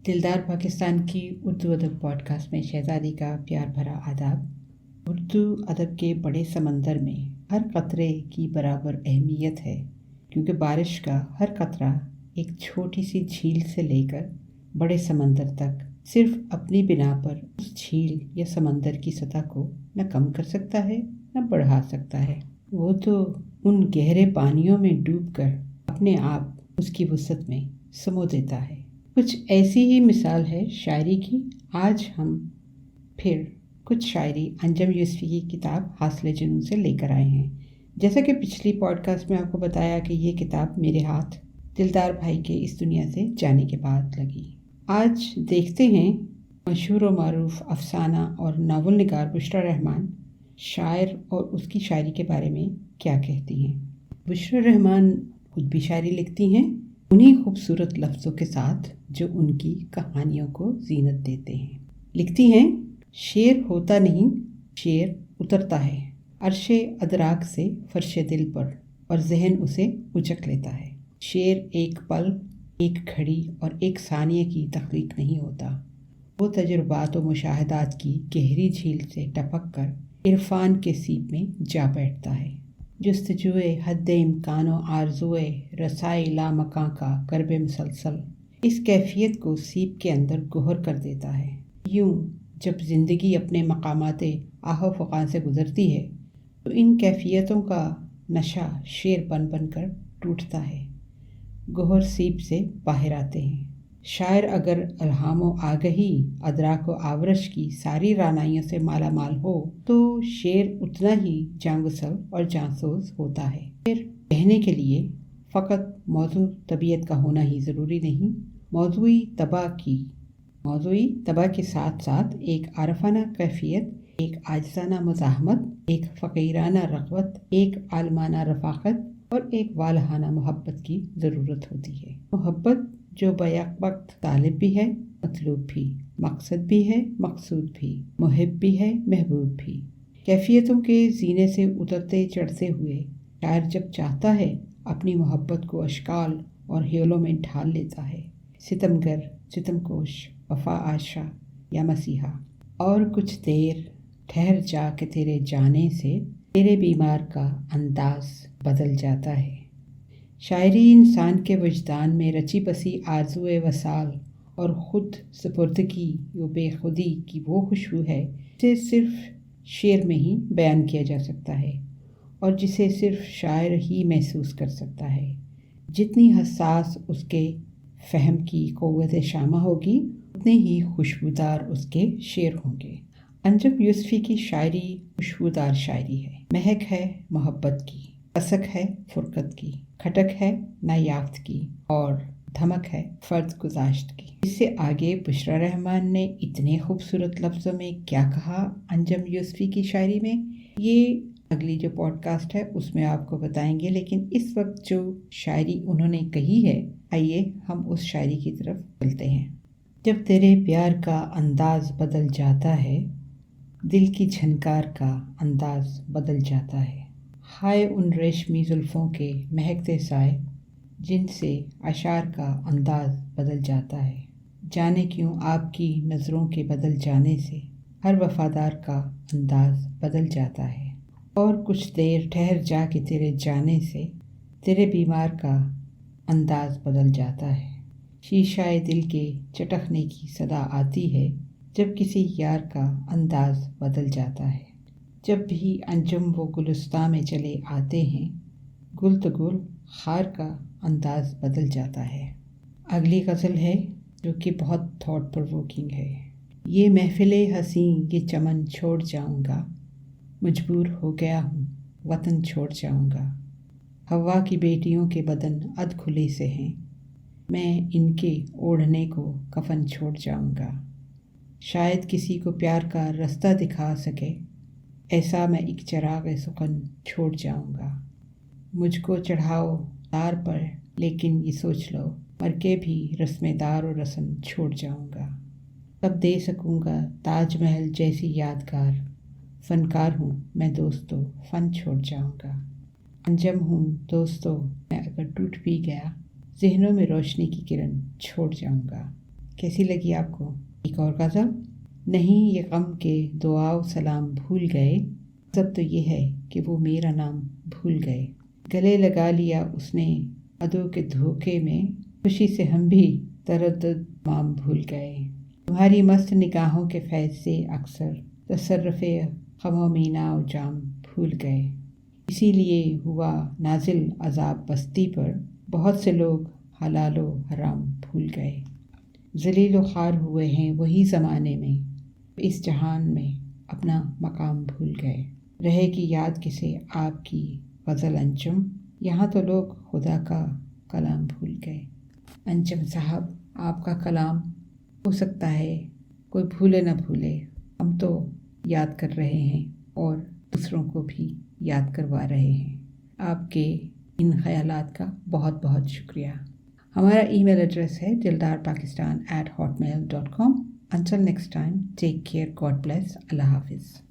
दिलदार पाकिस्तान की उर्दू अदब पॉडकास्ट में शहज़ादी का प्यार भरा आदाब। उर्दू अदब के बड़े समंदर में हर कतरे की बराबर अहमियत है, क्योंकि बारिश का हर कतरा एक छोटी सी झील से लेकर बड़े समंदर तक सिर्फ अपनी बिना पर उस झील या समंदर की सतह को न कम कर सकता है न बढ़ा सकता है। वो तो उन गहरे पानियों में डूबकर अपने आप उसकी वसअत में समो देता है। कुछ ऐसी ही मिसाल है शायरी की। आज हम फिर कुछ शायरी अंजम यूसुफ़ी की किताब हासिल जुनून से लेकर आए हैं। जैसा कि पिछली पॉडकास्ट में आपको बताया कि ये किताब मेरे हाथ दिलदार भाई के इस दुनिया से जाने के बाद लगी। आज देखते हैं मशहूर व मारूफ अफसाना और नावल निगार बुशरा रहमान शायर और उसकी शायरी के बारे में क्या कहती हैं। बुशरा रहमान खुद भी शायरी लिखती हैं, उन्हीं खूबसूरत लफ्ज़ों के साथ जो उनकी कहानियों को जीनत देते हैं। लिखती हैं, शेर होता नहीं शेर उतरता है अर्शे अदराक से फर्शे दिल पर, और जहन उसे उचक लेता है। शेर एक पल, एक घड़ी और एक सानिये की तख्लीक नहीं होता, वो तजुर्बात व मुशाहदात की गहरी झील से टपक कर इरफान के सीप में जा बैठता है। जुस्तजुए हद इम्कान व आरज़ुए रसाई ला मकां का करबे मुसलसल इस कैफियत को सीप के अंदर गोहर कर देता है। यूं जब ज़िंदगी अपने मकामाते आहो फ़क़ां से गुज़रती है तो इन कैफियतों का नशा शेर बन बन कर टूटता है। गोहर सीप से बाहर आते हैं। शायर अगर अल्हाम व आगही अदराक व आवरश की सारी रानाइयों से माला माल हो तो शेर उतना ही जांगुसल और जांसोज होता है। शेर कहने के लिए फ़कत मौजू तबीयत का होना ही ज़रूरी नहीं, मौजूई तबा के साथ साथ एक आरफाना कैफियत, एक आजिज़ाना मुज़ाहमत, एक फ़कीराना रग़बत, एक आलमाना रफ़ाक़त और एक वालहाना मोहब्बत की ज़रूरत होती है। मोहब्बत जो बैक वक्त तालिब भी है, मतलूब भी, मकसद भी है, मकसूद भी, मुहिब भी है, महबूब भी। कैफियतों के जीने से उतरते चढ़ते हुए शायर जब चाहता है अपनी मोहब्बत को अशकाल और ह्योलों में ढाल लेता है। सितमगर, सितमकोश, वफा आशा या मसीहा। और कुछ देर ठहर जा के तेरे जाने से तेरे बीमार का अंदाज बदल जाता है। शायरी इंसान के वजदान में रची बसी आरज़ुए वसाल और ख़ुद सुपुर्दगी व बेखुदी की वो खुशबू है जिसे सिर्फ शेर में ही बयान किया जा सकता है और जिसे सिर्फ शायर ही महसूस कर सकता है। जितनी हसास उसके फ़हम की क़ुव्वत शामा होगी उतने ही खुशबूदार उसके शेर होंगे। अंजम यूसुफ़ी की शायरी खुशबूदार शायरी है। महक है मोहब्बत की, कसक है फ़ुरक़त की, खटक है नायाफ्त की और धमक है फ़र्द गुज़ाश्त की। इससे आगे बुशरा रहमान ने इतने खूबसूरत लफ्ज़ों में क्या कहा अंजम यूसुफ़ी की शायरी में, ये अगली जो पॉडकास्ट है उसमें आपको बताएंगे। लेकिन इस वक्त जो शायरी उन्होंने कही है, आइए हम उस शायरी की तरफ चलते हैं। जब तेरे प्यार का अंदाज़ बदल जाता है, दिल की झनकार का अंदाज़ बदल जाता है। हाय उन रेशमी जुल्फ़ों के महकते साए जिनसे अशार का अंदाज़ बदल जाता है। जाने क्यों आपकी नज़रों के बदल जाने से हर वफ़ादार का अंदाज़ बदल जाता है। और कुछ देर ठहर जा के तेरे जाने से तेरे बीमार का अंदाज़ बदल जाता है। शीशाए दिल के चटकने की सदा आती है जब किसी यार का अंदाज़ बदल जाता है। जब भी अंजुम वो गुलिस्तां में चले आते हैं, गुल तो गुल खार का अंदाज़ बदल जाता है। अगली गज़ल है जो कि बहुत थॉट प्रोवोकिंग है। ये महफ़िले हसीं ये चमन छोड़ जाऊंगा, मजबूर हो गया हूँ वतन छोड़ जाऊंगा। हवा की बेटियों के बदन अध खुले से हैं, मैं इनके ओढ़ने को कफन छोड़ जाऊंगा। शायद किसी को प्यार का रास्ता दिखा सके, ऐसा मैं एक चिराग सुखन छोड़ जाऊंगा। मुझको चढ़ाओ तार पर लेकिन ये सोच लो, मर के भी रस्मेदार और रस्म छोड़ जाऊंगा। कब दे सकूंगा ताजमहल जैसी यादगार, फ़नकार हूँ मैं दोस्तों फ़न छोड़ जाऊंगा। अंजम हूँ दोस्तों मैं अगर टूट भी गया, ज़हनों में रोशनी की किरण छोड़ जाऊंगा। کیسی لگی آپ کو؟ ایک اور غزل، نہیں یہ غم کے دعا و سلام بھول گئے، سب تو یہ ہے کہ وہ میرا نام بھول گئے، گلے لگا لیا اس نے عدو کے دھوکے میں، خوشی سے ہم بھی تردد مام بھول گئے، تمہاری مست نگاہوں کے فیض سے اکثر تصرف غم و مینا و جام بھول گئے، اسی لیے ہوا نازل عذاب بستی پر، بہت سے لوگ حلال و حرام بھول گئے، ذلیل و خوار ہوئے ہیں وہی زمانے میں، اس جہان میں اپنا مقام بھول گئے، رہے کی یاد کسے آپ کی غزل انجم، یہاں تو لوگ خدا کا کلام بھول گئے۔ انجم صاحب، آپ کا کلام ہو سکتا ہے کوئی بھولے نہ بھولے، ہم تو یاد کر رہے ہیں اور دوسروں کو بھی یاد کروا رہے ہیں۔ آپ کے ان خیالات کا بہت بہت شکریہ۔ ہمارا ای میل ایڈریس ہے dildarpakistan@hotmail.com۔ Until next time, take care, God bless, اللہ حافظ۔